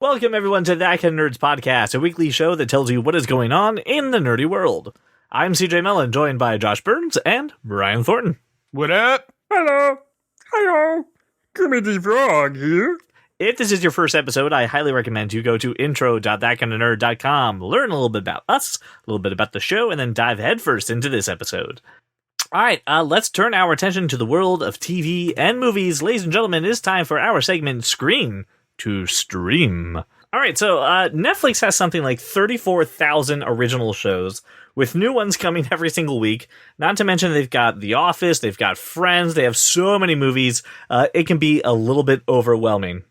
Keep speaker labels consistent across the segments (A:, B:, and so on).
A: Welcome everyone to That Kind of Nerds podcast, a weekly show that tells you what is going on in the nerdy world. I'm CJ Mellon, joined by Josh Burns and Brian Thornton.
B: What up?
C: Hello. Hello. Gimme the frog here.
A: If this is your first episode, I highly recommend you go to intro.thatkindofnerd.com, learn a little bit about us, a little bit about the show, and then dive headfirst into this episode. All right, let's turn our attention to the world of TV and movies. Ladies and gentlemen, it is time for our segment, Screen to Stream. All right, so Netflix has something like 34,000 original shows, with new ones coming every single week. Not to mention they've got The Office, they've got Friends, they have so many movies, it can be a little bit overwhelming.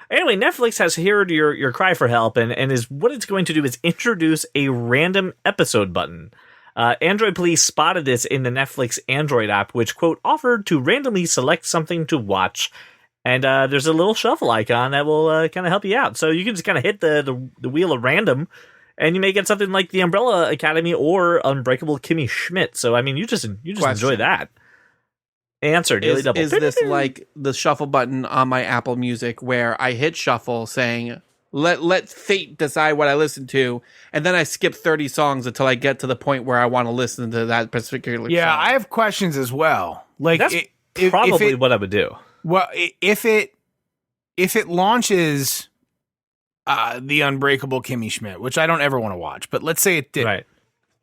A: Anyway, Netflix has heard your cry for help, and is what it's going to do is introduce a random episode button. Android police spotted this in the Netflix Android app, which, quote, offered to randomly select something to watch. And there's a little shuffle icon that will kind of help you out. So you can just kind of hit the wheel of random, and you may get something like The Umbrella Academy or Unbreakable Kimmy Schmidt. So, I mean, you just enjoy that. Answer, Daily Double.
B: Is this like the shuffle button on my Apple Music where I hit shuffle saying, let fate decide what I listen to, and then I skip 30 songs until I get to the point where I want to listen to that particular song?
C: Yeah, I have questions as well. Like,
A: That's probably what I would do.
C: Well, if it launches the Unbreakable Kimmy Schmidt, which I don't ever want to watch, but let's say it did.
A: Right.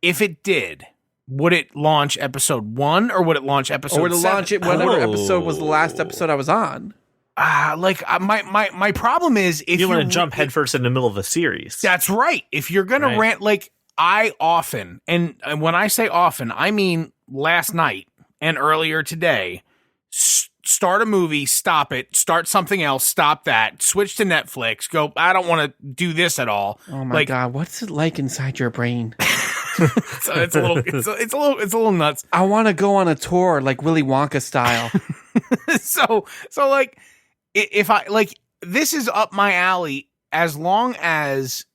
C: If it did, would it launch episode 1 or would it launch episode 7?
B: Or would it launch it whatever episode was the last episode I was on?
C: My problem is if
A: you want to jump headfirst in the middle of a series.
C: That's right. If you're gonna rant, like I often, and when I say often, I mean last night and earlier today. Start a movie, stop it, start something else, stop that, switch to Netflix, go, I don't want to do this at all.
B: Oh my God, what's it like inside your brain?
C: It's a little nuts.
B: I want to go on a tour like Willy Wonka style.
C: so like if I like this is up my alley as long as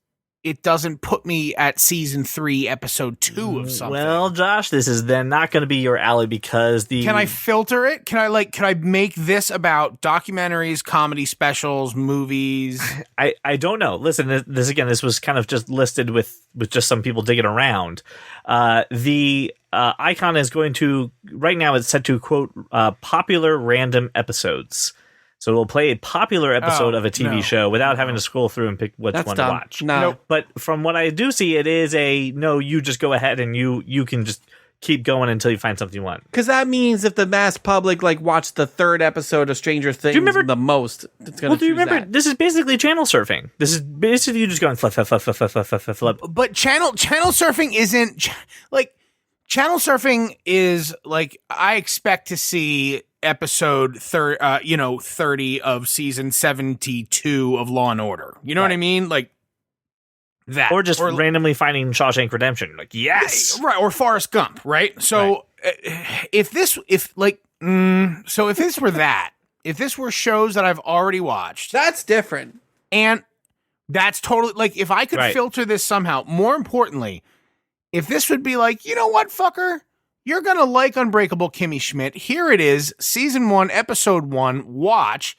C: it doesn't put me at season 3, episode 2 of something.
A: Well, Josh, this is then not going to be your alley because
C: Can I filter it? Can I make this about documentaries, comedy specials, movies?
A: I don't know. Listen, this was kind of just listed with just some people digging around. The icon is going to, right now it's set to, quote, popular random episodes. So it'll play a popular episode of a TV show without having to scroll through and pick which one to watch.
B: No.
A: But from what I do see, it is you just go ahead and you can just keep going until you find something you want.
B: Because that means if the mass public watched the 3rd episode of Stranger Things the most, it's going to
A: do you remember?
B: that.
A: This is basically channel surfing. This is basically you just going flip.
C: But channel surfing isn't like channel surfing is like I expect to see episode 30 of season 72 of Law and Order. You know what I mean? Like that.
A: Or just randomly finding Shawshank Redemption. Like, yes.
C: Right. Or Forrest Gump. Right. So if this were that, if this were shows that I've already watched,
B: that's different.
C: And that's totally like, if I could filter this somehow, more importantly, if this would be like, you know what, fucker? You're going to like Unbreakable Kimmy Schmidt. Here it is, season 1, episode 1, watch.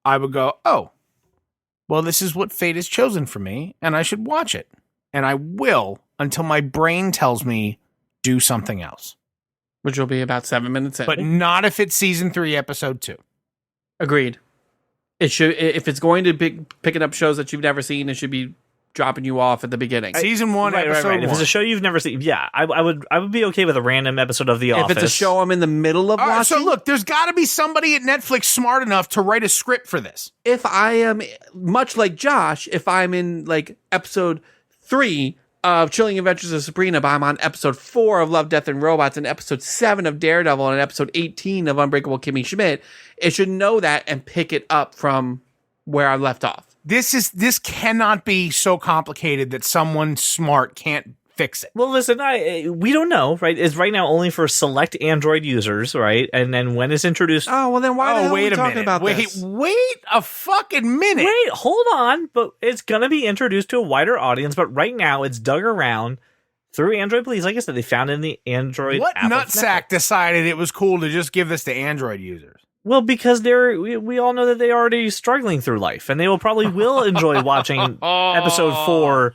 C: I would go, oh, well, this is what fate has chosen for me, and I should watch it. And I will until my brain tells me do something else.
B: Which will be about 7 minutes in.
C: But not if it's season 3, episode 2.
B: Agreed. It should, if it's going to be picking up shows that you've never seen, it should be dropping you off at the beginning.
C: Season 1, episode 1.
A: If it's a show you've never seen, I would be okay with a random episode of The Office.
B: If it's a show I'm in the middle of watching.
C: So look, there's got to be somebody at Netflix smart enough to write a script for this.
B: If I am, much like Josh, if I'm in like episode 3 of Chilling Adventures of Sabrina, but I'm on episode 4 of Love, Death, and Robots, and episode 7 of Daredevil, and episode 18 of Unbreakable Kimmy Schmidt, it should know that and pick it up from where I left off.
C: This cannot be so complicated that someone smart can't fix it.
A: Well, listen, we don't know, right? It's right now only for select Android users, right? And then when it's introduced...
B: Oh, well then why the hell are we talking about this?
C: Wait a fucking minute.
A: Wait, hold on. But it's going to be introduced to a wider audience, but right now it's dug around through Android Police. Like I said, they found it in the Android
C: What
A: app.
C: nutsack decided it was cool to just give this to Android users?
A: Well, because we all know that they're already struggling through life, and they will enjoy watching episode 4,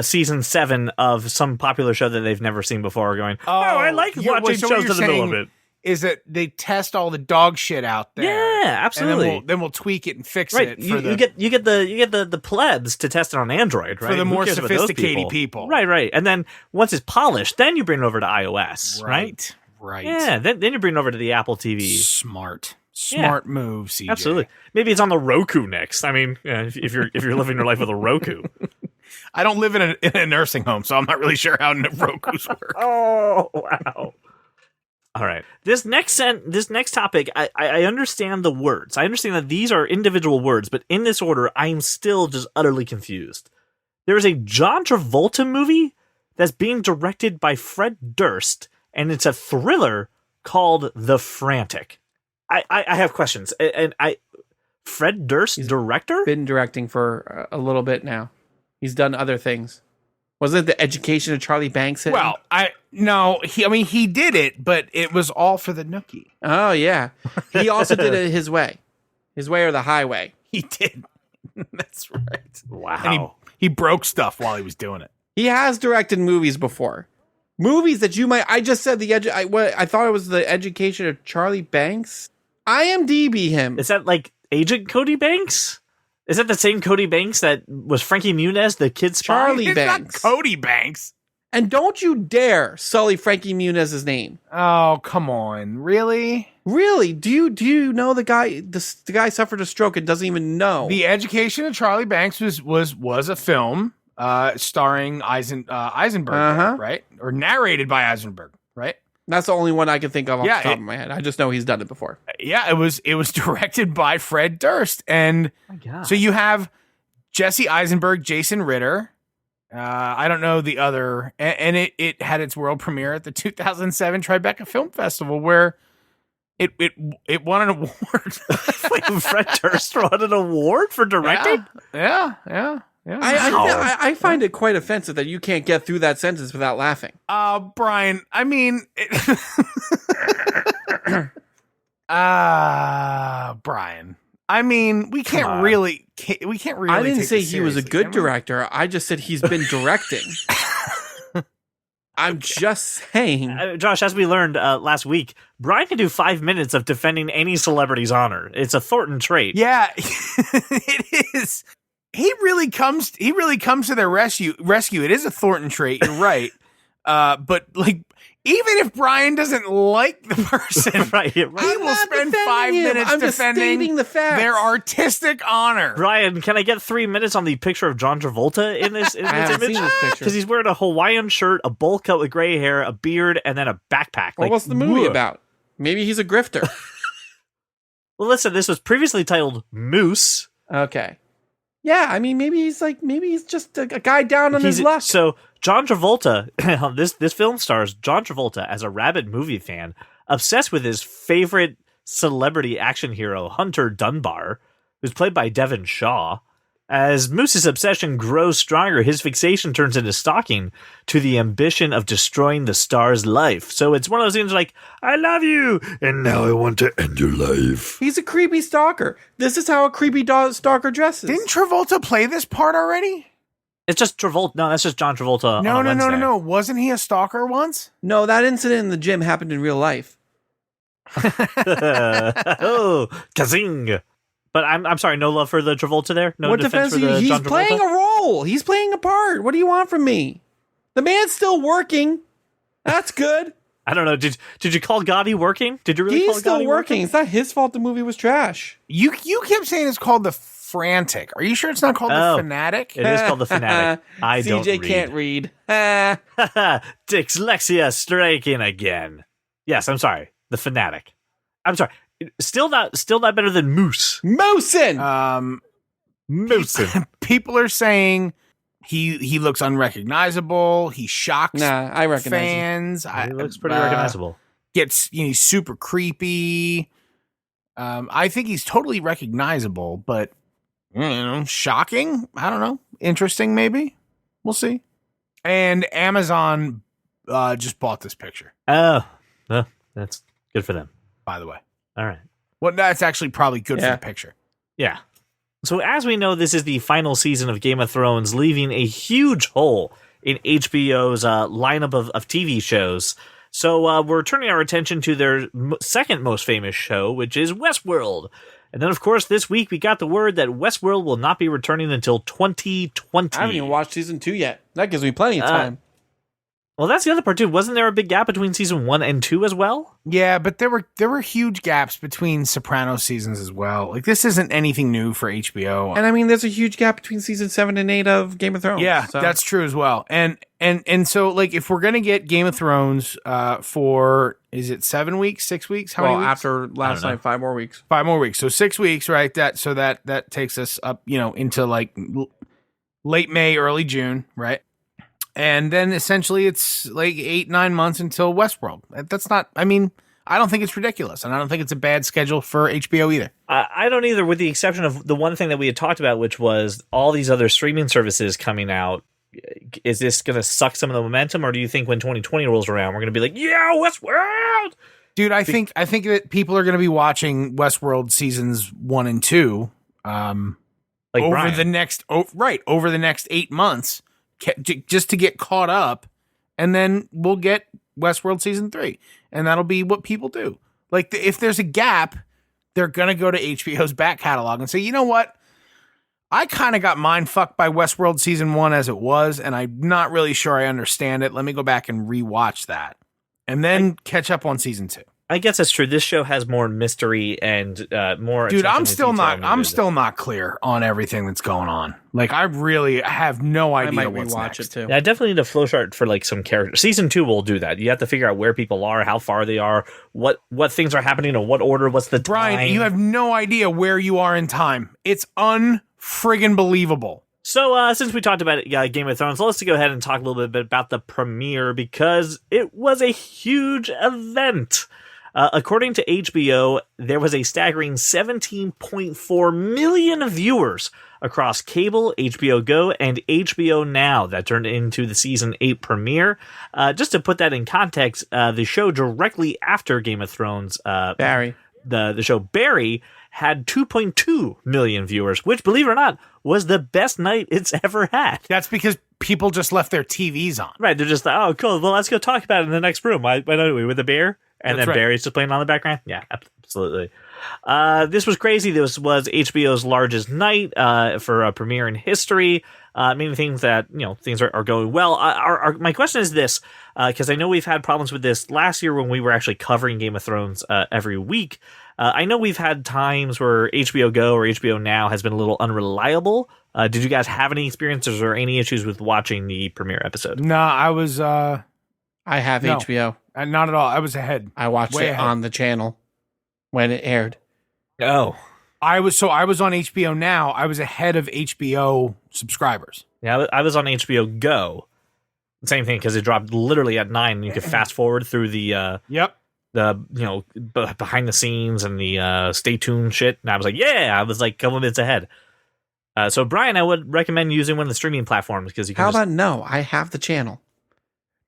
A: season 7 of some popular show that they've never seen before. Going, I like watching shows to the middle of it.
C: Is that they test all the dog shit out there?
A: Yeah, absolutely.
C: And then we'll tweak it and fix
A: right.
C: it.
A: You get the plebs to test it on Android, right?
C: For the more sophisticated people.
A: Right. And then once it's polished, then you bring it over to iOS,
C: right?
A: Yeah, then you bring it over to the Apple TV.
C: Smart move, CJ.
A: Absolutely. Maybe it's on the Roku next. I mean, if you're living your life with a Roku.
C: I don't live in a nursing home, so I'm not really sure how Rokus work.
A: Oh, wow. All right. This next topic, I understand the words. I understand that these are individual words, but in this order, I am still just utterly confused. There is a John Travolta movie that's being directed by Fred Durst, and it's a thriller called The Frantic. I have questions. Fred Durst, director?
B: Been directing for a little bit now. He's done other things. Wasn't it The Education of Charlie Banks?
C: Well, he did it, but it was all for the nookie.
B: Oh, yeah. He also did it his way or the highway.
C: He did. That's right.
A: Wow.
C: And he broke stuff while he was doing it.
B: He has directed movies before. Movies that you might. I just said I thought it was The Education of Charlie Banks. IMDb him.
A: Is that like Agent Cody Banks? Is that the same Cody Banks that was Frankie Muniz, the kid spy?
B: Charlie Banks.
C: It's not Cody Banks.
B: And don't you dare sully Frankie Muniz's name.
C: Oh, come on. Really?
B: Really? Do you know the guy? The guy suffered a stroke and doesn't even know.
C: The Education of Charlie Banks was a film starring Eisenberg, right? Or narrated by Eisenberg, right?
B: That's the only one I can think of off the top of my head. I just know he's done it before.
C: Yeah, it was directed by Fred Durst. And so you have Jesse Eisenberg, Jason Ritter. I don't know the other. And it had its world premiere at the 2007 Tribeca Film Festival where it won an award.
A: Fred Durst won an award for directing?
C: Yeah.
B: I find it quite offensive that you can't get through that sentence without laughing.
C: Brian, I mean, Brian, I mean, we can't really.
B: I didn't say he was a good director. I just said he's been directing. I'm just saying.
A: Josh, as we learned last week, Brian can do 5 minutes of defending any celebrity's honor. It's a Thornton trait.
C: Yeah, it is. He really comes to their rescue. It is a Thornton trait. You're right. But like, even if Brian doesn't like the person,
A: right,
C: he will spend 5 minutes defending their artistic honor.
A: Brian, can I get 3 minutes on the picture of John Travolta in this image? Because he's wearing a Hawaiian shirt, a bowl cut with gray hair, a beard, and then a backpack.
B: Well, what's the movie about? Maybe he's a grifter.
A: Well, listen, this was previously titled Moose.
B: Okay. Yeah, I mean, maybe he's just a guy down on his luck.
A: So John Travolta, this film stars John Travolta as a rabid movie fan, obsessed with his favorite celebrity action hero, Hunter Dunbar, who's played by Devon Shaw. As Moose's obsession grows stronger, his fixation turns into stalking to the ambition of destroying the star's life. So it's one of those things like, I love you, and now I want to end your life.
B: He's a creepy stalker. This is how a creepy stalker dresses.
C: Didn't Travolta play this part already?
A: It's just Travolta. No, that's just John Travolta.
C: No. Wasn't he a stalker once?
B: No, that incident in the gym happened in real life.
A: Oh, kazing. But I'm sorry, no love for the Travolta there? No
B: what defense for the He's John Travolta? Playing a role. He's playing a part. What do you want from me? The man's still working. That's good.
A: I don't know. Did you call Gotti working? Did you really call Gotti working? He's still working.
B: It's not his fault the movie was trash.
C: You kept saying it's called The Frantic. Are you sure it's not called The Fanatic?
A: It is called The Fanatic. I don't read.
B: CJ can't read.
A: Dyslexia striking again. Yes, I'm sorry. The Fanatic. I'm sorry. Still not better than Moose.
B: Moosin!
A: Moosin.
C: People are saying he looks unrecognizable. He shocks
B: I recognize
C: fans.
A: He looks pretty recognizable.
C: Gets he's super creepy. I think he's totally recognizable, but shocking. I don't know. Interesting, maybe. We'll see. And Amazon just bought this picture.
A: Oh, that's good for them.
C: By the way.
A: All right.
C: Well, that's actually probably good for the picture.
A: Yeah. So as we know, this is the final season of Game of Thrones, leaving a huge hole in HBO's lineup of TV shows. So we're turning our attention to their second most famous show, which is Westworld. And then, of course, this week we got the word that Westworld will not be returning until 2020.
B: I haven't even watched season 2 yet. That gives me plenty of time.
A: Well, that's the other part, too. Wasn't there a big gap between season 1 and 2 as well?
C: Yeah, but there were huge gaps between Sopranos seasons as well. Like, this isn't anything new for HBO.
B: And I mean, there's a huge gap between season 7 and 8 of Game of Thrones.
C: Yeah, so. That's true as well. And so, like, if we're going to get Game of Thrones for, is it 7 weeks, 6 weeks? How many weeks?
B: After last night, 5 more weeks.
C: 5 more weeks. So 6 weeks, right? That takes us up, into, like, late May, early June, right? And then essentially it's like 8-9 months until Westworld. That's not, I mean, I don't think it's ridiculous. And I don't think it's a bad schedule for HBO either.
A: I don't either, with the exception of the one thing that we had talked about, which was all these other streaming services coming out. Is this going to suck some of the momentum? Or do you think when 2020 rolls around, we're going to be like, yeah, Westworld?
C: Dude, I think that people are going to be watching Westworld seasons 1 and 2 over the next 8 months. Just to get caught up, and then we'll get Westworld season 3, and that'll be what people do. Like, if there's a gap, they're gonna go to HBO's back catalog and say, you know what, I kind of got mind fucked by Westworld season 1 as it was, and I'm not really sure I understand it. Let me go back and rewatch that, and then catch up on season 2.
A: I guess that's true. This show has more mystery and more.
C: Dude, I'm still not clear on everything that's going on. Like, I really have no idea.
B: I might
C: what's
B: rewatch
C: next.
B: it too.
A: Yeah, I definitely need a flowchart for like some characters. Season 2 will do that. You have to figure out where people are, how far they are, what things are happening, in what order, what's the time.
C: Brian, you have no idea where you are in time. It's unfriggin' believable.
A: So, since we talked about Game of Thrones, let's go ahead and talk a little bit about the premiere, because it was a huge event. According to HBO, there was a staggering 17.4 million viewers across cable, HBO Go, and HBO Now that turned into the season 8 premiere. Just to put that in context, the show directly after Game of Thrones,
B: Barry,
A: the show Barry, had 2.2 million viewers, which, believe it or not, was the best night it's ever had.
C: That's because people just left their TVs on.
A: Right, they're just like, oh, cool, well, let's go talk about it in the next room. Why don't we, with a beer? And that's then Barry's just playing on the background? Yeah, absolutely. This was crazy. This was HBO's largest night for a premiere in history. Many things that, things are going well. My question is this, because I know we've had problems with this last year when we were actually covering Game of Thrones every week. I know we've had times where HBO Go or HBO Now has been a little unreliable. Did you guys have any experiences or any issues with watching the premiere episode?
C: No, I was...
B: I have HBO.
C: Not at all. I was ahead.
B: I watched it on the channel when it aired.
A: Oh.
C: I was on HBO Now. I was ahead of HBO subscribers.
A: Yeah, I was on HBO Go. Same thing, because it dropped literally at 9, and you could fast forward through the behind the scenes and the stay tuned shit. And I was like, yeah, I was like a couple minutes ahead. So Brian, I would recommend using one of the streaming platforms, because you can.
B: How about no? I have the channel.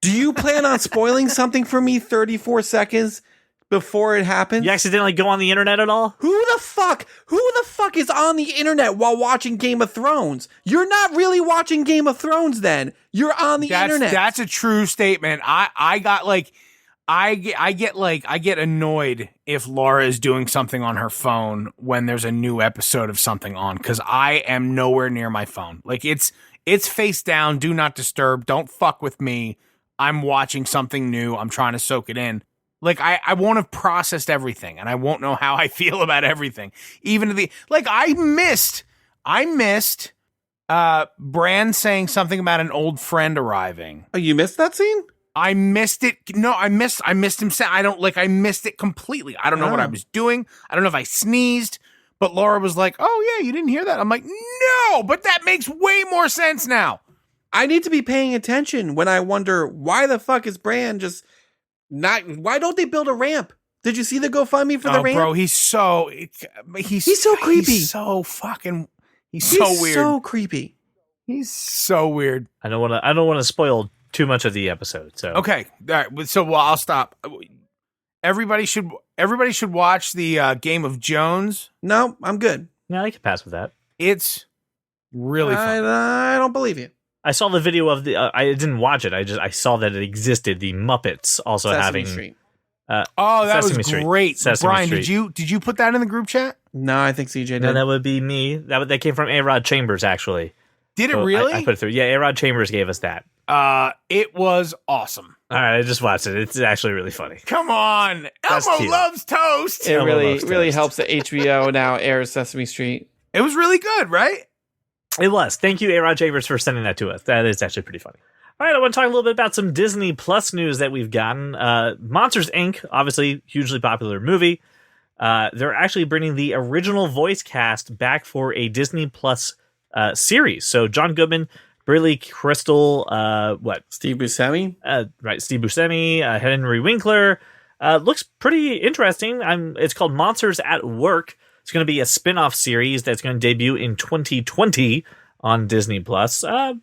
B: Do you plan on spoiling something for me 34 seconds before it happens?
A: You accidentally go on the internet at all?
B: Who the fuck is on the internet while watching Game of Thrones? You're not really watching Game of Thrones then. You're on the internet.
C: That's a true statement. I get annoyed if Laura is doing something on her phone when there's a new episode of something on, because I am nowhere near my phone. Like, it's face down, do not disturb, don't fuck with me. I'm watching something new. I'm trying to soak it in. Like, I won't have processed everything, and I won't know how I feel about everything. Even I missed Bran saying something about an old friend arriving.
B: Oh, you missed that scene?
C: I missed it. No, I missed him saying, I missed it completely. I don't know what I was doing. I don't know if I sneezed, but Laura was like, oh yeah, you didn't hear that? I'm like, no, but that makes way more sense now.
B: I need to be paying attention when I wonder, why the fuck is Bran just not, why don't they build a ramp? Did you see the GoFundMe for the ramp?
C: Bro, he's so creepy.
B: He's so
C: weird.
B: So creepy.
C: He's so weird.
A: I don't want to spoil too much of the episode. So
C: okay, all right. So I'll stop. Everybody should watch the Game of Jones.
B: No, I'm good.
A: Yeah, I can pass with that.
C: It's really fun.
B: I don't believe you.
A: I saw the video of the. I didn't watch it. I saw that it existed. The Muppets also
B: Sesame
A: having.
B: Street.
C: Oh, that
A: Sesame
C: was
A: Street.
C: great.
A: Sesame
C: Brian,
A: Street.
C: did you put that in the group chat?
B: No, I think CJ did.
A: No, that would be me. That came from A-Rod Chambers, actually.
C: Did it
A: So
C: really?
A: I put it through. Yeah, A-Rod Chambers gave us that.
C: It was awesome.
A: All right, I just watched it. It's actually really funny.
C: Come on,
A: That's
C: Elmo
A: cute.
C: loves toast.
B: It
A: Elmo
B: really
A: loves
B: really
A: toast.
B: helps that HBO now airs Sesame Street.
C: It was really good, right?
A: It was. Thank you, A-Rod Chambers, for sending that to us. That is actually pretty funny. All right, I want to talk a little bit about some Disney Plus news that we've gotten. Monsters, Inc., obviously, hugely popular movie. They're actually bringing the original voice cast back for a Disney Plus series. So John Goodman, Briley Crystal,
B: Steve Buscemi.
A: Right, Steve Buscemi, Henry Winkler. Looks pretty interesting. It's called Monsters at Work. It's going to be a spin-off series that's going to debut in 2020 on Disney Plus. I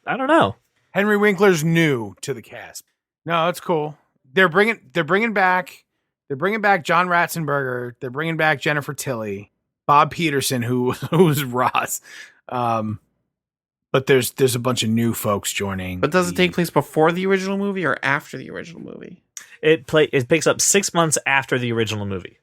A: don't know.
C: Henry Winkler's new to the cast. No, it's cool. They're bringing back John Ratzenberger. They're bringing back Jennifer Tilly, Bob Peterson, who's Ross. But there's a bunch of new folks joining.
B: But does it take place before the original movie or after the original movie?
A: It picks up 6 months after the original movie.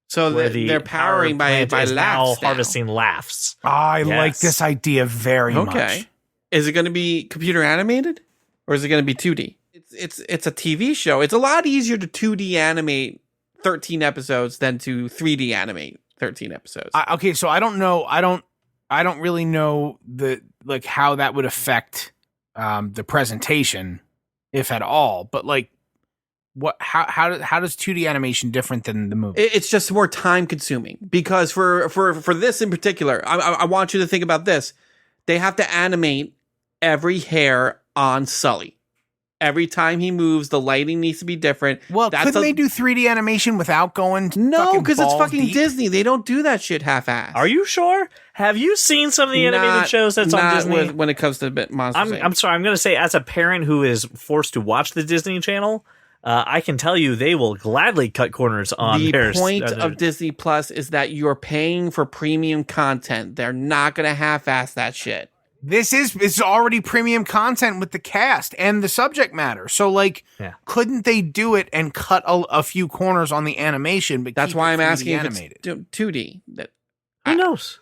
B: So they're powering by
A: plant is now
B: laughs now.
A: harvesting laughs.
C: I
A: Yes.
C: like this idea very much.
B: Okay. Is it going to be computer animated or is it going to be 2D? It's a TV show. It's a lot easier to 2D animate 13 episodes than to 3D animate 13 episodes.
C: So I don't know. I don't really know how that would affect the presentation, if at all. But how does 2D animation different than the movie?
B: It's just more time consuming because for this in particular, I want you to think about this. They have to animate every hair on Sully. Every time he moves, the lighting needs to be different.
C: Well, couldn't they do 3D animation without going?
B: No, because it's
C: balls
B: fucking
C: deep?
B: Disney. They don't do that shit half-assed.
A: Are you sure? Have you seen some of the animated shows that's on Disney?
B: When it comes to Monsters Inc.
A: I'm sorry. I'm going to say, as a parent who is forced to watch the Disney Channel, I can tell you they will gladly cut corners on
B: the point of Disney Plus is that you're paying for premium content. They're not going to half-ass that shit.
C: It's already premium content with the cast and the subject matter. So couldn't they do it and cut a few corners on the animation? But
B: that's why I'm asking
C: animated.
B: if it's 2D.
A: Who knows?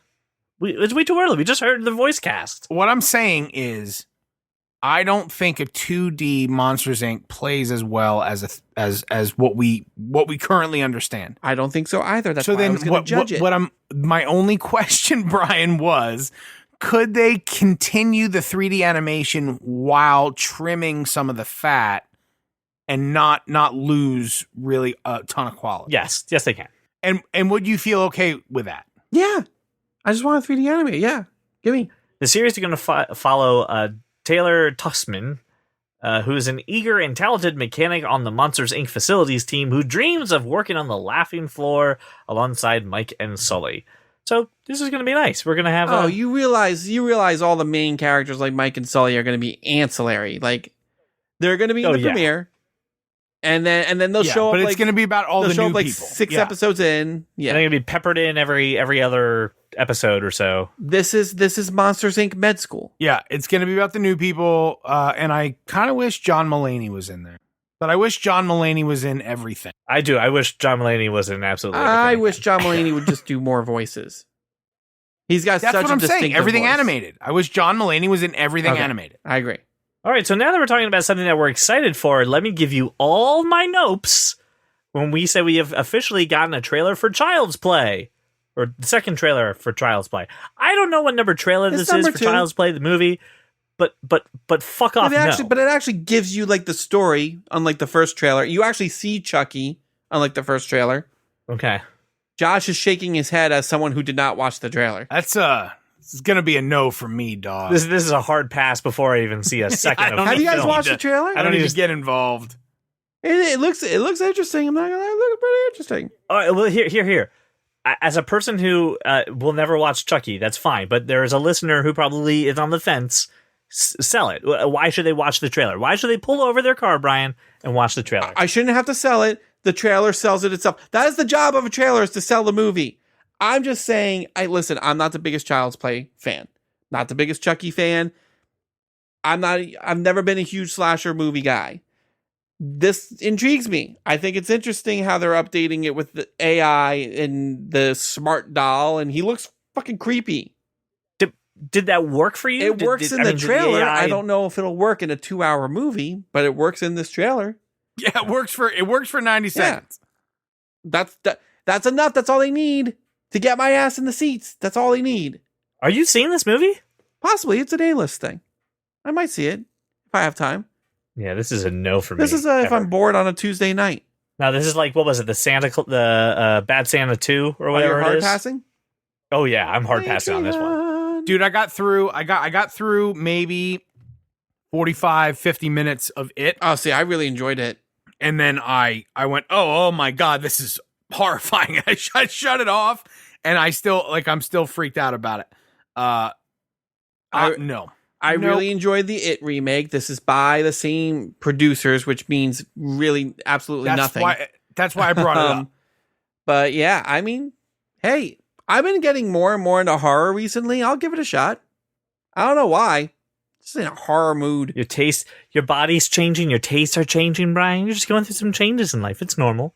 A: It's way too early. We just heard the voice cast.
C: What I'm saying is, I don't think a 2D Monsters Inc. plays as well as what we currently understand.
B: I don't think so either. That's why I was going to judge it.
C: My only question, Brian, was, could they continue the 3D animation while trimming some of the fat and not lose really a ton of quality?
A: Yes, they can.
C: And would you feel okay with that?
B: Yeah. I just want a 3D animate. Yeah. Give me.
A: The series is going to follow Taylor Tussman, who is an eager and talented mechanic on the Monsters, Inc. facilities team who dreams of working on the laughing floor alongside Mike and Sully. So this is going to be nice. We're going to have.
B: You realize all the main characters like Mike and Sully are going to be ancillary. Like they're going to be in the premiere, and then they'll show up.
C: But it's going to be about all the new people.
B: 6 episodes in. Yeah,
A: and they're going to be peppered in every other episode or so.
B: This is Monsters Inc. Med School.
C: Yeah, it's going to be about the new people, and I kind of wish John Mulaney was in there. But I wish John Mulaney was in everything.
A: I do. I wish John Mulaney was in absolutely everything.
B: I wish John Mulaney would just do more voices. He's got
C: That's
B: such
C: what
B: a
C: I'm saying.
B: distinctive
C: Everything
B: voice.
C: animated. I wish John Mulaney was in everything animated.
B: I agree.
A: All right, so now that we're talking about something that we're excited for, let me give you all my nopes when we say we have officially gotten a trailer for Child's Play. Or the second trailer for Child's Play. I don't know what number trailer this is for
B: 2.
A: Child's Play, the movie, but fuck off,
B: But it actually gives you like the story, unlike the first trailer. You actually see Chucky, unlike the first trailer.
A: Okay.
B: Josh is shaking his head as someone who did not watch the trailer.
C: This is gonna be a no from me, dog.
A: This is a hard pass before I even see a second of
B: Have you guys
A: film.
B: watched the trailer?
C: I don't even get involved.
B: It looks interesting. I'm not gonna lie, it looks pretty interesting.
A: All right, well, here. As a person who will never watch Chucky, that's fine. But there is a listener who probably is on the fence. Sell it. Why should they watch the trailer? Why should they pull over their car, Brian, and watch the trailer?
B: I shouldn't have to sell it. the trailer sells it itself. That is the job of a trailer, is to sell the movie. I'm just saying, listen, I'm not the biggest Child's Play fan. Not the biggest Chucky fan. I've never been a huge slasher movie guy. This intrigues me. I think it's interesting how they're updating it with the AI and the smart doll, and he looks fucking creepy.
A: Did that work for you?
B: It works in the trailer. I don't know if it'll work in a 2-hour movie, but it works in this trailer.
C: Yeah, it works for 90 seconds.
B: That's enough. That's all they need to get my ass in the seats. That's all they need.
A: Are you seeing this movie?
B: Possibly. It's an A-list thing. I might see it if I have time.
A: Yeah, this is a no for me.
B: This is if I'm bored on a Tuesday night.
A: Now, this is like, what was it? The Bad Santa 2 or whatever it
B: hard
A: is?
B: passing?
A: Oh, yeah. I'm hard passing on this one.
C: Dude, I got through maybe 45, 50 minutes of it.
B: Oh, see, I really enjoyed it.
C: And then I went, oh my God, this is horrifying. I shut it off, and I'm still freaked out about it. No.
B: I really enjoyed the It remake. This is by the same producers, which means really absolutely nothing.
C: That's why I brought it up.
B: But yeah, I mean, hey, I've been getting more and more into horror recently. I'll give it a shot. I don't know why. Just in a horror mood.
A: Your body's changing, your tastes are changing, Brian. You're just going through some changes in life. It's normal.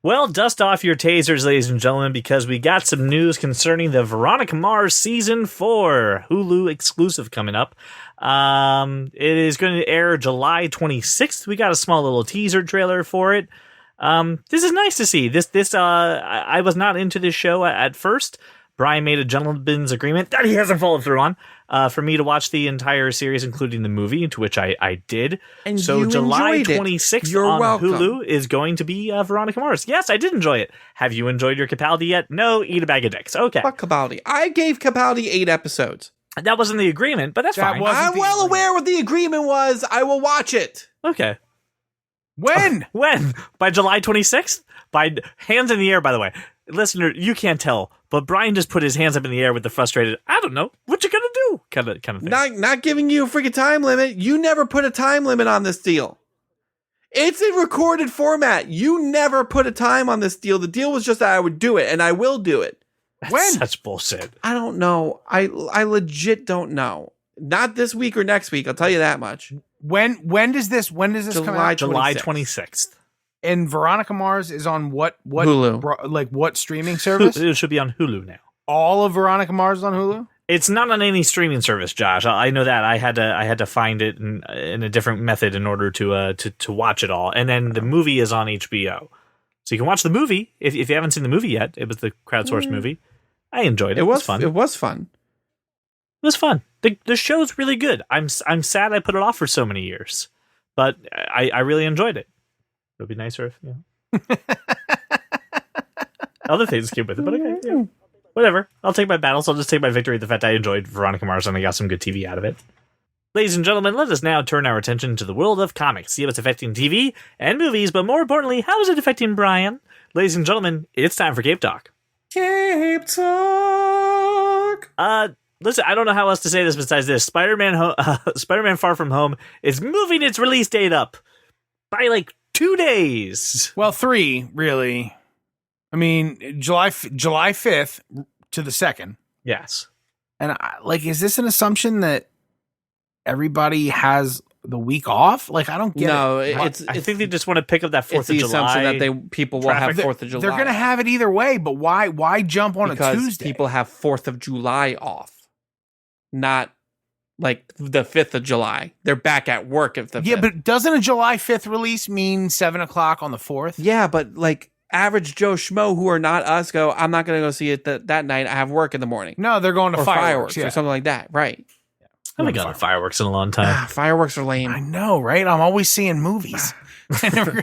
A: Well, dust off your tasers, ladies and gentlemen, because we got some news concerning the Veronica Mars Season 4 Hulu exclusive coming up. It is going to air July 26th. We got a small little teaser trailer for it. This is nice to see. I was not into this show at first. Brian made a gentleman's agreement that he hasn't followed through on for me to watch the entire series, including the movie, to which I did.
B: And
A: so
B: you
A: July
B: enjoyed it.
A: 26th
B: You're
A: on
B: welcome.
A: Hulu is going to be Veronica Mars. Yes, I did enjoy it. Have you enjoyed your Capaldi yet? No, eat a bag of dicks. Okay.
B: Fuck Capaldi. I gave Capaldi 8 episodes.
A: That wasn't the agreement, but that's fine.
B: I'm well aware what the agreement was. I will watch it.
A: Okay.
C: When?
A: When? By July 26th? By hands in the air, by the way. Listener, you can't tell, but Brian just put his hands up in the air with the frustrated, I don't know, what you gonna do? Kind of thing.
B: Not giving you a freaking time limit. You never put a time limit on this deal. It's a recorded format. You never put a time on this deal. The deal was just that I would do it, and I will do it.
A: That's such bullshit.
B: I don't know. I legit don't know. Not this week or next week. I'll tell you that much.
C: When does this come out?
A: July 26th.
C: And Veronica Mars is on what
B: Hulu.
C: What streaming service?
A: It should be on Hulu now.
C: All of Veronica Mars is on Hulu?
A: It's not on any streaming service, Josh. I know that. I had to find it in a different method in order to watch it all. And then the movie is on HBO. So you can watch the movie if you haven't seen the movie yet. It was the crowdsourced movie. I enjoyed it. It was fun.
B: It was fun.
A: It was fun. The show's really good. I'm sad I put it off for so many years, but I really enjoyed it. It would be nicer if other things came with it, but okay, yeah. Whatever. I'll take my battles. I'll just take my victory. The fact I enjoyed Veronica Mars and I got some good TV out of it. Ladies and gentlemen, let us now turn our attention to the world of comics. See how it's affecting TV and movies, but more importantly, how is it affecting Brian? Ladies and gentlemen, it's time for Cape Talk.
B: Cape Talk.
A: Listen, I don't know how else to say this besides this. Spider-Man Far From Home is moving its release date up by like 2 days.
C: Well, 3, really. I mean, July 5th to the 2nd.
A: Yes.
C: And is this an assumption that everybody has the week off? Like, I don't get it.
A: I think they just want to pick up that 4th of July.
B: It's the assumption that people will have 4th of July.
C: They're going to have it either way, but why jump on a Tuesday?
B: Because people have 4th of July off. Not like the 5th of July. They're back at work if the 5th.
C: Yeah, but doesn't a July 5th release mean 7 o'clock on the 4th?
B: Yeah, but like average Joe Schmo who are not us go, I'm not going to go see it that night. I have work in the morning.
C: No, they're going to fireworks
B: or something like that. Right.
A: I haven't gone to fireworks in a long time.
B: Fireworks are lame.
C: I know, right? I'm always seeing movies. I never go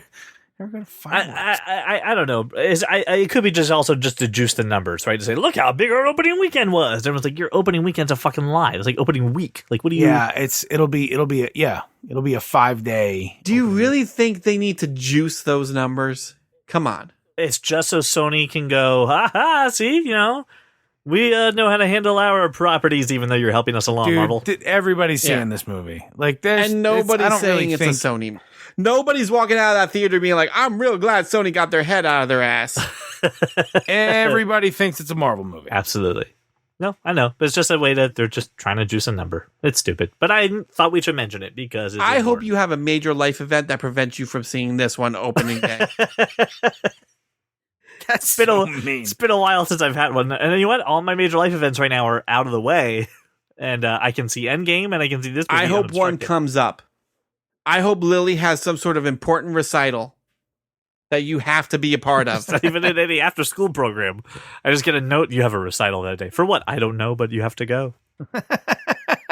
C: to fireworks.
A: I don't know. It could be just to juice the numbers, right? To say, look how big our opening weekend was. Everyone's like, your opening weekend's a fucking lie. It's like opening week. Like, what do you?
C: Yeah, it'll be a 5-day.
B: Do you really think they need to juice those numbers? Come on.
A: It's just so Sony can go, ha ha. See, We know how to handle our properties, even though you're helping us along,
C: Dude,
A: Marvel.
C: Everybody's seeing this movie. Like,
B: And nobody's saying it's a Sony. Nobody's walking out of that theater being like, I'm real glad Sony got their head out of their ass.
C: Everybody thinks it's a Marvel movie.
A: Absolutely. No, I know. But it's just a way that they're just trying to juice a number. It's stupid. But I thought we should mention it because it's
B: I
A: important.
B: hope you have a major life event that prevents you from seeing this one opening day.
C: That's mean.
A: It's been a while since I've had one. And you know what? All my major life events right now are out of the way. And I can see Endgame and I can see this movie.
B: I hope one comes up. I hope Lily has some sort of important recital that you have to be a part of.
A: It's not even in any after school program. I just get a note, you have a recital that day. For what? I don't know, but you have to go.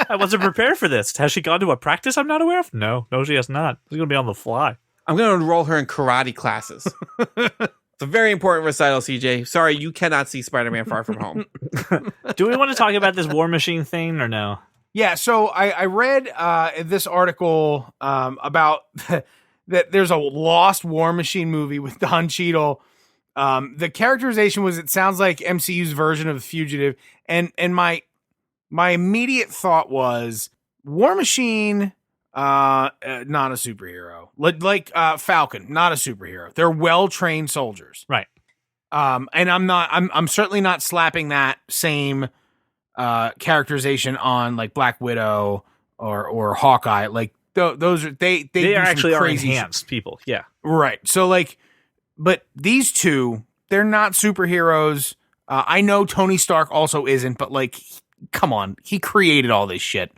A: I wasn't prepared for this. Has she gone to a practice I'm not aware of? No, she has not. She's going to be on the fly.
B: I'm going to enroll her in karate classes. It's a very important recital, CJ. Sorry, you cannot see Spider-Man Far From Home.
A: Do we want to talk about this War Machine thing or no?
C: Yeah, so I read this article about that there's a lost War Machine movie with Don Cheadle. The characterization was, it sounds like MCU's version of The Fugitive, and my immediate thought was War Machine, not a superhero, like Falcon, not a superhero. They're well-trained soldiers,
A: right?
C: And I'm certainly not slapping that same characterization on like Black Widow or Hawkeye. Like those are they
A: are actually
C: crazy
A: enhanced people. Yeah,
C: right. So like, but these two, they're not superheroes. I know Tony Stark also isn't, but like, come on, he created all this shit.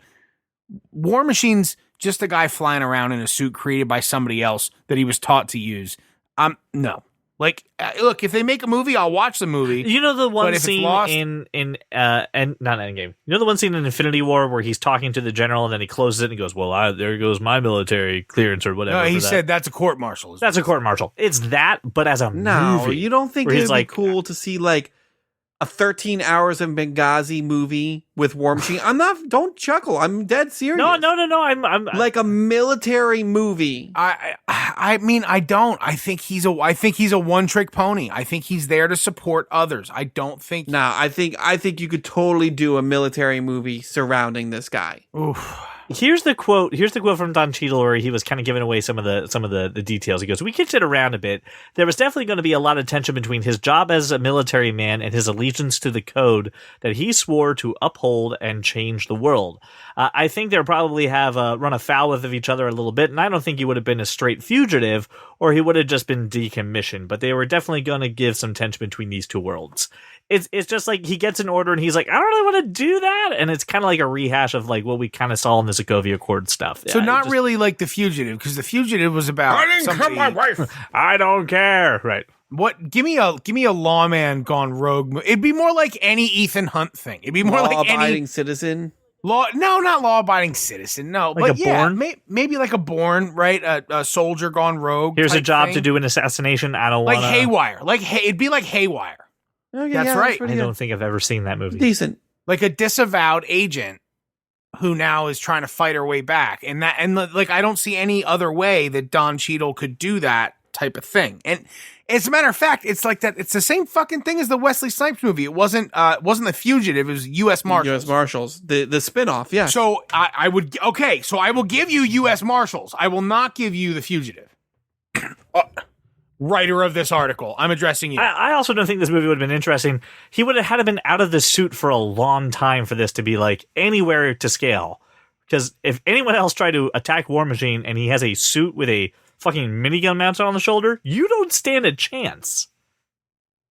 C: War Machine's just a guy flying around in a suit created by somebody else that he was taught to use. No. Like, look, if they make a movie, I'll watch the movie.
A: You know the one scene in not Endgame. You know the one scene in Infinity War where he's talking to the general and then he closes it and he goes, "Well, there goes my military clearance or whatever."
C: No, he said that's a court martial.
A: That's a court martial. It's that, but as a movie.
B: You don't think it'd be cool to see like a 13 hours of Benghazi movie with War Machine? Don't chuckle. I'm dead serious.
A: No. I'm
B: like a military movie.
C: I mean, I don't. I think he's a one-trick pony. I think he's there to support others. I don't think.
B: I think you could totally do a military movie surrounding this guy.
C: Oof.
A: Here's the quote from Don Cheadle where he was kind of giving away some of the details. He goes, "We kicked it around a bit. There was definitely going to be a lot of tension between his job as a military man and his allegiance to the code that he swore to uphold and change the world. I think they'll probably have run afoul of each other a little bit, and I don't think he would have been a straight fugitive or he would have just been decommissioned, but they were definitely going to give some tension between these two worlds." It's just like he gets an order and he's like, "I don't really want to do that," and it's kind of like a rehash of like what we kind of saw in the Sokovia Accord stuff.
C: So not really like The Fugitive, because The Fugitive was about
B: I didn't cut my wife.
A: I don't care, right?
C: What? Give me a lawman gone rogue. It'd be more like any Ethan Hunt thing. It'd be more like any
B: citizen.
C: Not law-abiding citizen. No,
A: like
C: but
A: a Bourne?
C: maybe like a Bourne, right? A soldier gone rogue.
A: Here's a job
C: thing.
A: to do an assassination. I don't want
C: like Haywire. It'd be like Haywire.
B: Okay,
C: that's right.
A: I don't think I've ever seen that movie.
B: Decent.
C: Like a disavowed agent who now is trying to fight her way back, and I don't see any other way that Don Cheadle could do that type of thing. And as a matter of fact, it's like that. It's the same fucking thing as the Wesley Snipes movie. It wasn't The Fugitive. It was U.S. Marshals.
B: U.S. Marshals. The spinoff. Yeah.
C: So I would. Okay. So I will give you U.S. Marshals. I will not give you The Fugitive. Writer of this article, I'm addressing you.
A: I also don't think this movie would have been interesting. He would have had to been out of the suit for a long time for this to be like anywhere to scale. Because if anyone else tried to attack War Machine and he has a suit with a fucking minigun mounted on the shoulder, you don't stand a chance.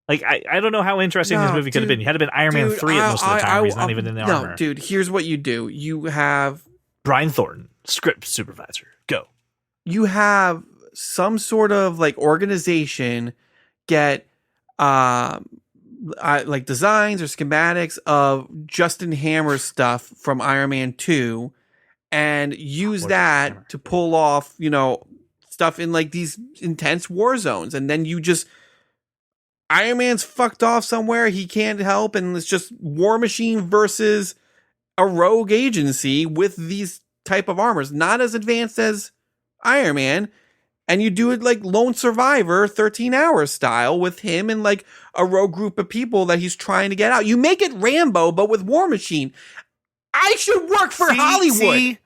A: Like, I don't know how interesting this movie could have been. You had to have been Iron Man 3 at most of the time where he's not even in the armor.
B: No, dude, here's what you do. You have
A: Brian Thornton, script supervisor. Go.
B: You have some sort of like organization get like designs or schematics of Justin Hammer's stuff from Iron Man 2 and use that to pull off, stuff in like these intense war zones. And then Iron Man's fucked off somewhere he can't help, and it's just War Machine versus a rogue agency with these type of armors, not as advanced as Iron Man. And you do it like Lone Survivor, 13 Hours style, with him and like a rogue group of people that he's trying to get out. You make it Rambo, but with War Machine. I should work for Hollywood.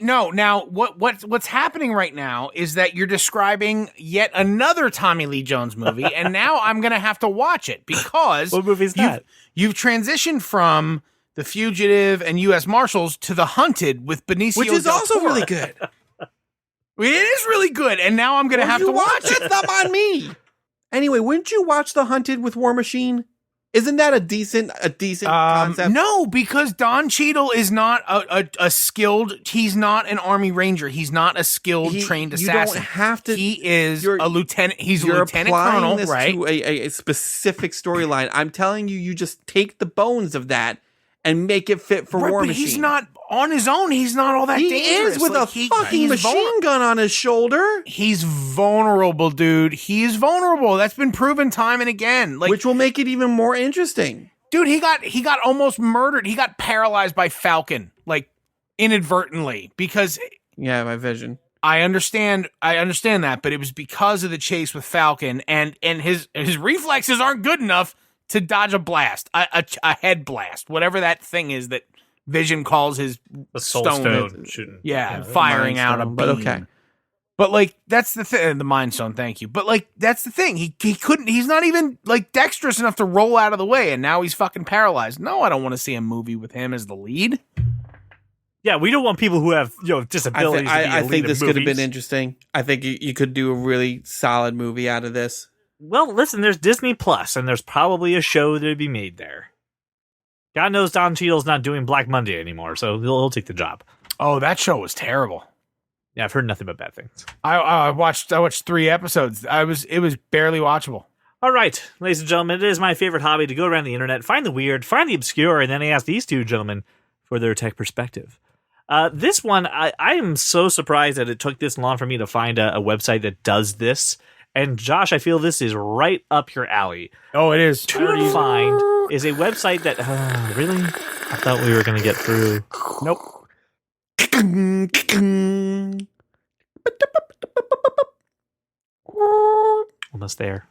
C: No. Now, what's happening right now is that you're describing yet another Tommy Lee Jones movie, and now I'm going to have to watch it because
A: what movie is that?
C: You've transitioned from The Fugitive and U.S. Marshals to The Hunted with Benicio
B: which is
C: del
B: also
C: Toro.
B: really good.
C: It is really good, and now I'm going to have to watch it.
B: That's not on me. Anyway, wouldn't you watch The Hunted with War Machine? Isn't that a decent concept?
C: No, because Don Cheadle is not a skilled. He's not an Army Ranger. He's not a skilled trained assassin.
B: You don't have to.
C: He is a lieutenant. He's a lieutenant colonel,
B: this
C: right?
B: To a specific storyline. I'm telling you, you just take the bones of that and make it fit for War Machine.
C: He's not on his own. He's not all that dangerous.
B: He is with a fucking machine gun on his shoulder.
C: He's vulnerable, dude. He is vulnerable. That's been proven time and again.
B: Which will make it even more interesting.
C: Dude, he got almost murdered. He got paralyzed by Falcon, like inadvertently, because
B: my vision.
C: I understand that, but it was because of the chase with Falcon, and his reflexes aren't good enough to dodge a blast, a head blast, whatever that thing is that Vision calls his
A: stone shooting.
C: Yeah, firing out a beam.
B: But okay.
C: But like that's the thing, the Mind Stone. Thank you. But like that's the thing. He couldn't. He's not even like dexterous enough to roll out of the way, and now he's fucking paralyzed. No, I don't want to see a movie with him as the lead.
A: Yeah, we don't want people who have disabilities.
B: I think this could have been interesting. I think you could do a really solid movie out of this.
A: Well, listen, there's Disney Plus, and there's probably a show that would be made there. God knows Don Cheadle's not doing Black Monday anymore, so he'll take the job.
C: Oh, that show was terrible.
A: Yeah, I've heard nothing but bad things.
C: I watched 3 episodes. It was barely watchable.
A: All right, ladies and gentlemen, it is my favorite hobby to go around the internet, find the weird, find the obscure, and then I ask these two gentlemen for their tech perspective. This one, I am so surprised that it took this long for me to find a website that does this. And Josh, I feel this is right up your alley.
C: Oh, it is.
A: To Find is a website that really? I thought we were going to get through.
C: Nope.
A: Almost there.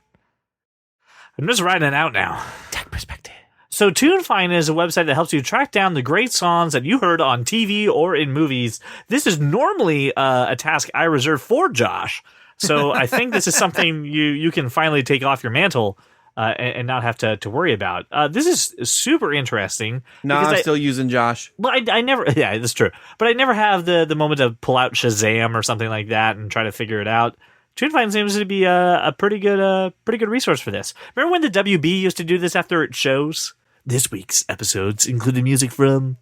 A: I'm just writing it out now. Tech perspective. So TuneFind is a website that helps you track down the great songs that you heard on TV or in movies. This is normally a task I reserve for Josh. So I think this is something you can finally take off your mantle and not have to worry about. This is super interesting.
B: No, I'm still using Josh.
A: Well, I never, yeah, that's true. But I never have the moment to pull out Shazam or something like that and try to figure it out. TuneFind seems to be a pretty good resource for this. Remember when the WB used to do this after its shows? This week's episodes included music from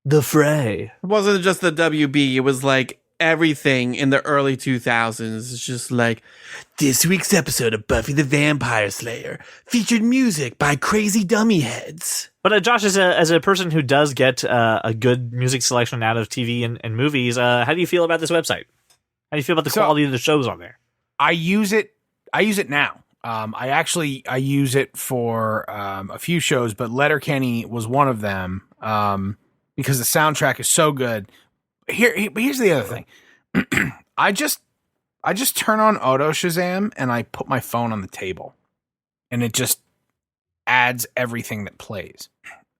A: The Fray.
B: It wasn't just the WB. It was like everything in the early 2000s. It's just like, this week's episode of Buffy the Vampire Slayer featured music by Crazy Dummy Heads.
A: But Josh, as a person who does get a good music selection out of TV and movies, how do you feel about this website? How do you feel about the quality of the shows on there?
C: I use it now. I use it for a few shows, but Letterkenny was one of them because the soundtrack is so good. Here's the other thing. I just turn on Auto Shazam and I put my phone on the table, and it just adds everything that plays.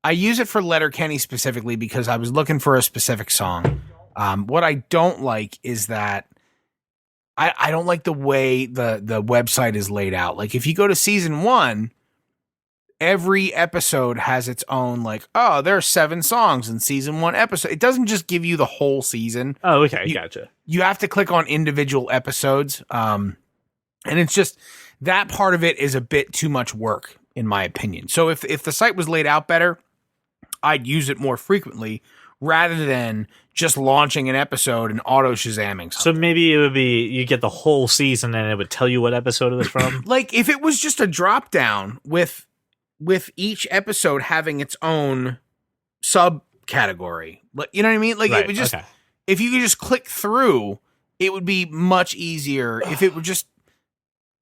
C: I use it for Letterkenny specifically because I was looking for a specific song. What I don't like is that I don't like the way the website is laid out. Like if you go to season 1, every episode has its own, like, oh, there are 7 songs in season 1 episode. It doesn't just give you the whole season.
A: Oh, okay. Gotcha.
C: You have to click on individual episodes. And it's just that part of it is a bit too much work, in my opinion. So if the site was laid out better, I'd use it more frequently rather than just launching an episode and auto Shazamming something.
A: So maybe it would be you get the whole season and it would tell you what episode it was from?
C: Like if it was just a drop down with each episode having its own subcategory. You know what I mean? Like it would just if you could just click through, it would be much easier. If it were just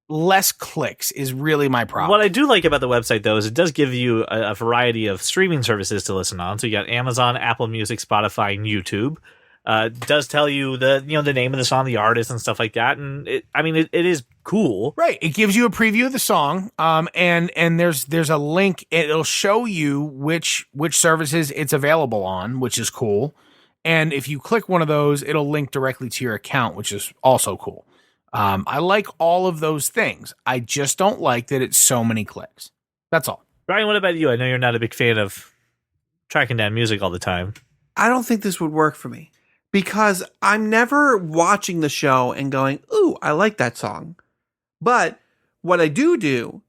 C: less clicks is really my problem.
A: What I do like about the website, though, is it does give you a variety of streaming services to listen on. So you got Amazon, Apple Music, Spotify, and YouTube. does tell you the name of the song, the artist, and stuff like that. And it is cool.
C: Right. It gives you a preview of the song. And there's a link. It'll show you which services it's available on, which is cool. And if you click one of those, it'll link directly to your account, which is also cool. I like all of those things. I just don't like that it's so many clicks. That's all.
A: Brian, what about you? I know you're not a big fan of tracking down music all the time.
B: I don't think this would work for me because I'm never watching the show and going, ooh, I like that song. But what I do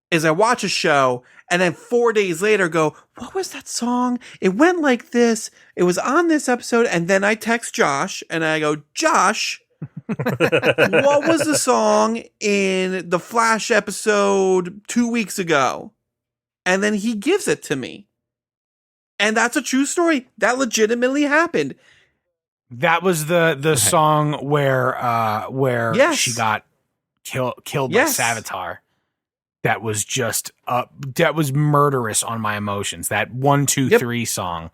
B: is I watch a show and then 4 days later go, what was that song? It went like this. It was on this episode. And then I text Josh and I go, Josh, what was the song in the Flash episode 2 weeks ago? And then he gives it to me. And that's a true story. That legitimately happened.
C: That was the song where
B: Yes.
C: she got killed by
B: Yes.
C: Savitar. That was just that was murderous on my emotions. That 1, 2, 3 song.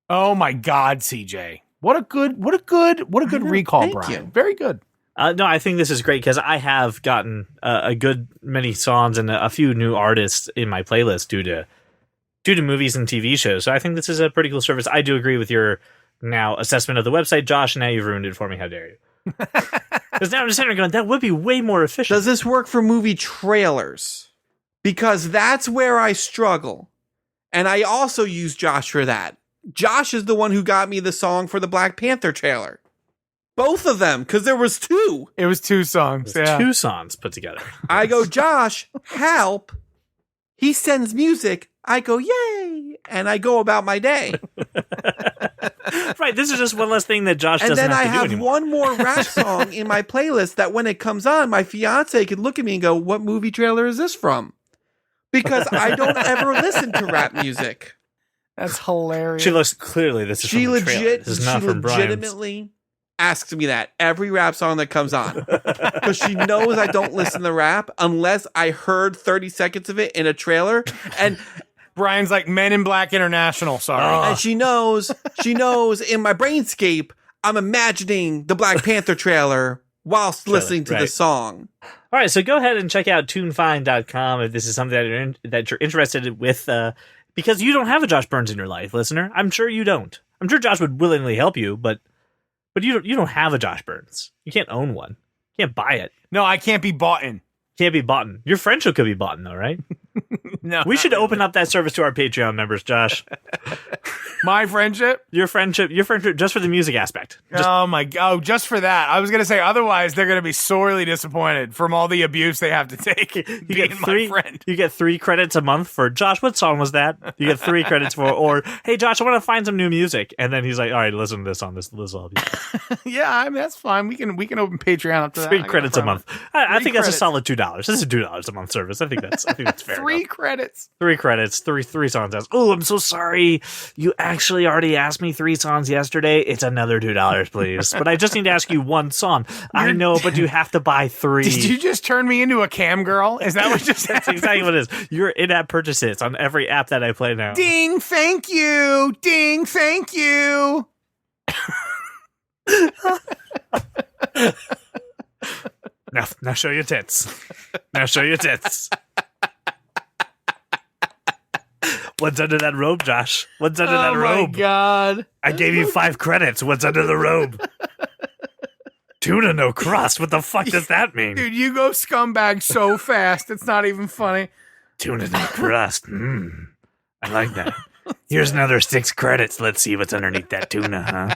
C: Oh my God, CJ. What a good recall,
B: Thank
C: Brian.
B: you.
C: Very good.
A: No, I think this is great because I have gotten a good many songs and a few new artists in my playlist due to movies and TV shows. So I think this is a pretty cool service. I do agree with your now assessment of the website, Josh. Now you've ruined it for me. How dare you? Because now I'm just sitting there going, that would be way more efficient.
B: Does this work for movie trailers? Because that's where I struggle. And I also use Josh for that. Josh is the one who got me the song for the Black Panther trailer. Both of them, because there was 2.
C: It was 2 songs.
A: There's
C: Yeah.
A: 2 songs put together.
B: I go, Josh, help. He sends music. I go, yay. And I go about my day.
A: Right, this is just one less thing that Josh
B: And
A: doesn't
B: then I
A: have to do
B: have
A: anymore.
B: one more rap song in my playlist that when it comes on, my fiance could look at me and go, what movie trailer is this from? Because I don't ever listen to rap music.
C: That's hilarious.
A: She looks clearly this is from the trailer. This is not from Brian's.
B: Legitimately asks me that every rap song that comes on. Because she knows I don't listen to rap unless I heard 30 seconds of it in a trailer. And
C: Brian's like Men in Black International. Sorry.
B: and she knows in my brainscape, I'm imagining the Black Panther trailer whilst listening to the song.
A: All right, so go ahead and check out tunefind.com if this is something that you're interested with, because you don't have a Josh Burns in your life, listener. I'm sure you don't. I'm sure Josh would willingly help you, but you don't have a Josh Burns. You can't own one. You can't buy it.
C: No, I can't be bought in.
A: Can't be bought in. Your friendship could be bought in, though, right?
C: No.
A: We should open up that service to our Patreon members, Josh.
C: My friendship?
A: Your friendship just for the music aspect.
C: Oh my God. Just for that. I was going to say, otherwise they're going to be sorely disappointed from all the abuse they have to take being my friend.
A: You get 3 credits a month for, Josh, what song was that? You get 3 credits for, or, hey, Josh, I want to find some new music. And then he's like, all right, listen to this on this will help you.
C: Yeah, I mean, that's fine. We can open Patreon up to that.
A: 3 credits a month. I think that's a
C: credits.
A: solid $2. This is a $2 a month service. I think that's fair.
C: 3
A: enough.
C: credits.
A: 3 credits, three songs. Oh, I'm so sorry. You actually already asked me 3 songs yesterday. It's another $2, please. But I just need to ask you 1 song. I know, but you have to buy 3.
C: Did you just turn me into a Camgirl? Is that what just
A: That's
C: happened?
A: exactly what it is. Your in-app purchases on every app that I play now.
C: Ding, thank you. Ding, thank you.
A: Now show your tits. Now show your tits. What's under that robe, Josh? What's under that robe?
C: Oh my God.
A: I gave you 5 credits. What's under the robe? Tuna no crust. What the fuck does that mean?
C: Dude, you go scumbag so fast. It's not even funny.
A: Tuna no crust. I like that. Here's another 6 credits. Let's see what's underneath that tuna, huh?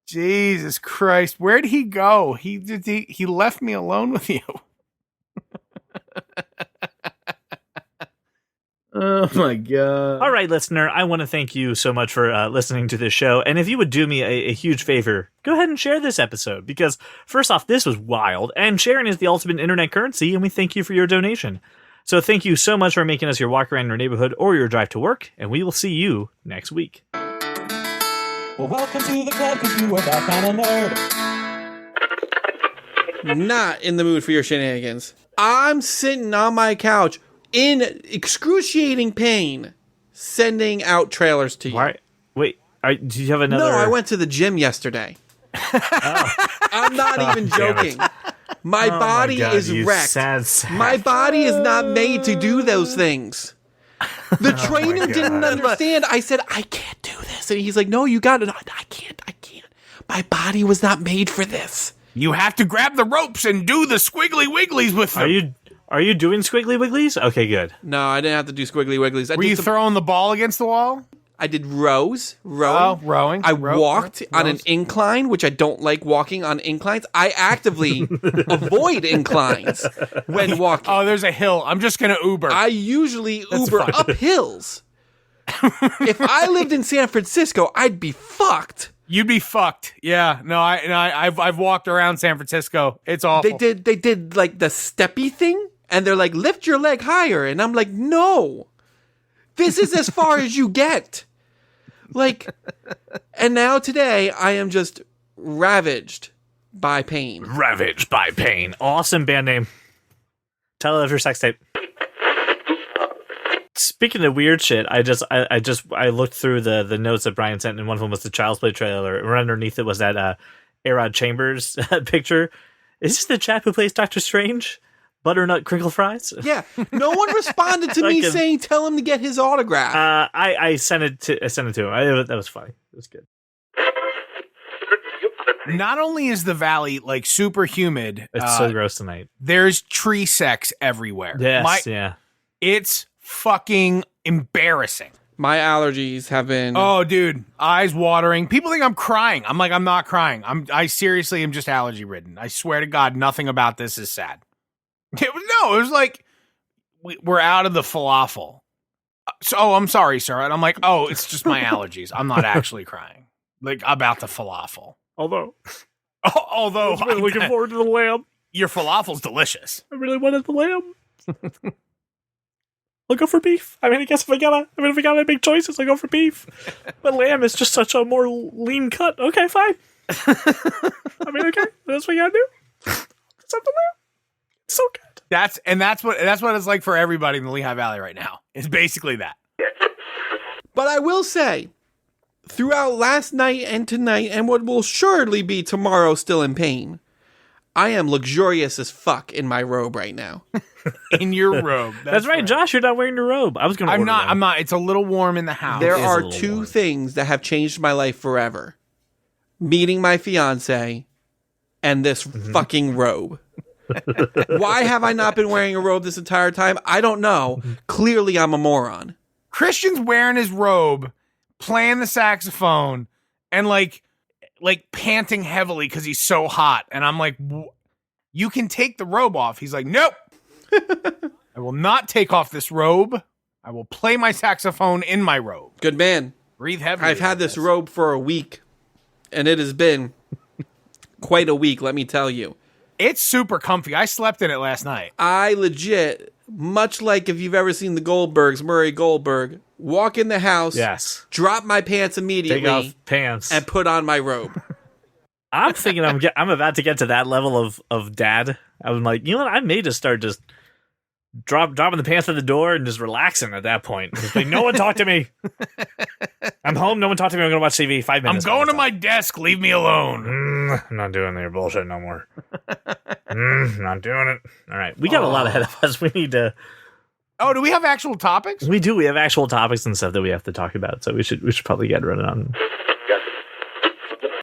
C: Jesus Christ. Where'd he go? He left me alone with you. Oh my God.
A: All right, listener, I want to thank you so much for listening to this show. And if you would do me a huge favor, go ahead and share this episode because, first off, this was wild, and sharing is the ultimate internet currency, and we thank you for your donation. So thank you so much for making us your walk around your neighborhood or your drive to work, and we will see you next week.
D: Well, welcome to the club because you are that kind of nerd.
B: Not in the mood for your shenanigans. I'm sitting on my couch in excruciating pain, sending out trailers to you.
A: Why? Wait, Do you have another?
B: No, I went to the gym yesterday. I'm not even joking. My body is wrecked.
A: Sad.
B: My body is not made to do those things. The trainer didn't understand. I said, I can't do this. And he's like, no, you got it. I can't. My body was not made for this.
C: You have to grab the ropes and do the squiggly wigglies with them.
A: Are you doing squiggly wigglies? Okay, good.
B: No, I didn't have to do squiggly wigglies.
C: Were you throwing the ball against the wall?
B: I did rowing.
C: Oh, rowing.
B: I walked on an incline, which I don't like walking on inclines. I actively avoid inclines when walking.
C: Oh, there's a hill. I'm just going to Uber.
B: I usually Uber up hills. If I lived in San Francisco, I'd be fucked.
C: You'd be fucked. Yeah. No, I've walked around San Francisco. It's awful.
B: They did like the steppy thing, and they're like, lift your leg higher. And I'm like, no. This is as far as you get. Like, and now today I am just ravaged by pain.
A: Ravaged by pain. Awesome band name. Tell it of your sex tape. Speaking of weird shit, I looked through the notes that Brian sent, and one of them was the Child's Play trailer. And right underneath it was that A-Rod Chambers picture. Is this the chap who plays Doctor Strange? Butternut crinkle fries?
B: Yeah. No one responded to me saying tell him to get his autograph.
A: I sent it to him. That was funny. It was good.
C: Not only is the valley like super humid,
A: it's so gross tonight.
C: There's tree sex everywhere.
A: Yes, yeah.
C: It's fucking embarrassing.
B: My allergies have been...
C: Oh, dude. Eyes watering. People think I'm crying. I'm like, I'm not crying. I seriously am just allergy ridden. I swear to God, nothing about this is sad. It was like, we're out of the falafel. So, I'm sorry, sir. And I'm like, oh, it's just my allergies. I'm not actually crying. Like, about the falafel.
A: Although
C: I
A: was really looking forward to the lamb.
C: Your falafel's delicious.
A: I really wanted the lamb. I'll go for beef. I mean, I guess if I gotta make choices, I go for beef. But lamb is just such a more lean cut. Okay, fine. I mean, okay, that's what you gotta do. It's up the lamb. It's so good.
C: That's what it's like for everybody in the Lehigh Valley right now. It's basically that.
B: But I will say, throughout last night and tonight, and what will surely be tomorrow, still in pain, I am luxurious as fuck in my robe right now.
C: In your robe.
A: That's right, Josh. You're not wearing your robe. I was going to.
C: I'm not. It's a little warm in the house.
B: There are two things that have changed my life forever: meeting my fiance and this fucking robe. Why have I not been wearing a robe this entire time? I don't know. Clearly, I'm a moron.
C: Christian's wearing his robe, playing the saxophone, and like panting heavily because he's so hot. And I'm like, you can take the robe off. He's like, nope. I will not take off this robe. I will play my saxophone in my robe.
B: Good man.
C: Breathe heavily.
B: I've had this robe for a week, and it has been quite a week, let me tell you.
C: It's super comfy. I slept in it last night.
B: I legit, much like if you've ever seen the Goldbergs, Murray Goldberg, walk in the house,
A: yes,
B: drop my pants immediately,
A: take off pants,
B: and put on my robe.
A: I'm thinking I'm about to get to that level of dad. I'm like, you know what? I may just start just dropping the pants at the door and just relaxing at that point. Just like, no one talk to me. I'm home. No one talk to me. I'm going to watch TV. 5 minutes.
C: I'm going to my desk. Leave me alone.
A: I'm not doing your bullshit no more. Not doing it. All right. We got a lot ahead of us. We need to.
C: Oh, do we have actual topics?
A: We do. We have actual topics and stuff that we have to talk about. So we should probably get running on.